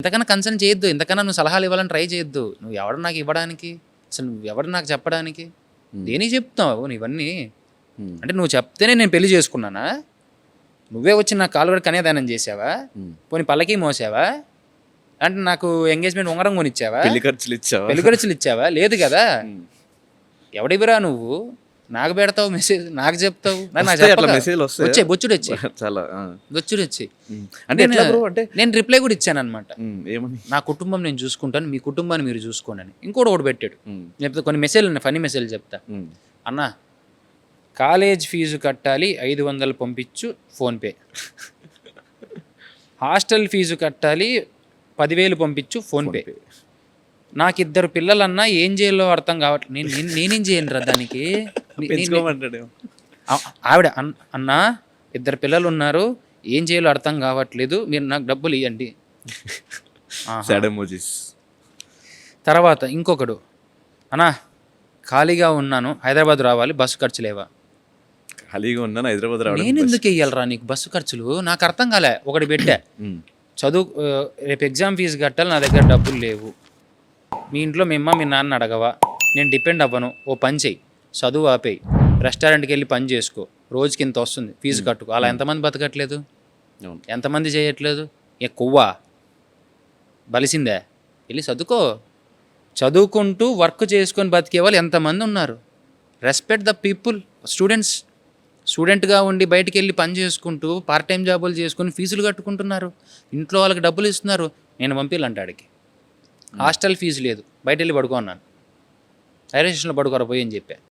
ఇంతకన్నా కన్సర్న్ చేయొద్దు. ఇంతకన్నా నువ్వు సలహాలు ఇవ్వాలని ట్రై చేయొద్దు. నువ్వు ఎవడు నాకు ఇవ్వడానికి? అసలు నువ్వెవడు నాకు చెప్పడానికి? దేనికి చెప్తున్నావు ఇవన్నీ? అంటే నువ్వు చెప్తేనే నేను పెళ్లి చేసుకున్నానా? నువ్వే వచ్చి నాకు కాలు కూడా కన్యాదానం చేసావా? పోనీ పల్లకి మోసావా? అంటే నాకు ఎంగేజ్మెంట్ ఉంగరం కొనిచ్చావా? పెళ్లి ఖర్చులు ఇచ్చావా? లేదు కదా. ఎవడివిరా నువ్వు? నాకు పెడతావు మెసేజ్, నాకు చెప్తావు. వచ్చాయి బొచ్చుడు వచ్చాయి, చాలా బొచ్చుడు వచ్చాయి. అంటే నేను రిప్లై కూడా ఇచ్చాను అనమాట. ఏమని? నా కుటుంబం నేను చూసుకుంటాను, మీ కుటుంబాన్ని మీరు చూసుకోండి అని. ఇంకోటి ఒకటి పెట్టాడు. చెప్తా కొన్ని మెసేజ్లు ఉన్నాయి, ఫన్నీ మెసేజ్లు చెప్తా. అన్నా కాలేజ్ ఫీజు కట్టాలి 500 పంపించు ఫోన్పే. హాస్టల్ ఫీజు కట్టాలి 10,000 పంపించు ఫోన్పే. నాకు 2 పిల్లలన్నా ఏం చేయాలో అర్థం కావట్లేదు. నేనేం చేయను రా దానికి. ఆవిడ అన్నా 2 పిల్లలు ఉన్నారు, ఏం చేయాలో అర్థం కావట్లేదు, మీరు నాకు డబ్బులు ఇవ్వండి. తర్వాత ఇంకొకడు, అన్నా ఖాళీగా ఉన్నాను, హైదరాబాద్ రావాలి, బస్సు ఖర్చు లేవా? ఖాళీగా ఉన్నాను, హైదరాబాద్ రావాలి. నేను ఎందుకు వెయ్యాలరా నీకు బస్సు ఖర్చులు? నాకు అర్థం కాలే. ఒకటి పెట్టా, చదువు రేపు ఎగ్జామ్ ఫీజు కట్టాలి, నా దగ్గర డబ్బులు లేవు. మీ ఇంట్లో మీ అమ్మ మీ నాన్న అడగవా? నేను డిపెండ్ అవ్వను. ఓ పని చెయ్యి, చదువు ఆపేయి, రెస్టారెంట్కి వెళ్ళి పని చేసుకో, రోజుకి ఇంత వస్తుంది, ఫీజు కట్టుకో. అలా ఎంతమంది బతకట్లేదు? ఎంతమంది చేయట్లేదు? కొవ్వా బలిసిందే? వెళ్ళి చదువుకో. చదువుకుంటూ వర్క్ చేసుకొని బతికే వాళ్ళు ఎంతమంది ఉన్నారు. Respect the people. స్టూడెంట్గా ఉండి బయటికి వెళ్ళి పని చేసుకుంటూ పార్ట్ టైం జాబులు చేసుకుని ఫీజులు కట్టుకుంటున్నారు, ఇంట్లో వాళ్ళకి డబ్బులు ఇస్తున్నారు. నేను పంపిల్లంటాడికి. హాస్టల్ ఫీజు లేదు, బయట వెళ్ళి పడుకున్నాను, రైల్వే స్టేషన్లో పడుకోరా పోయి అని చెప్పా.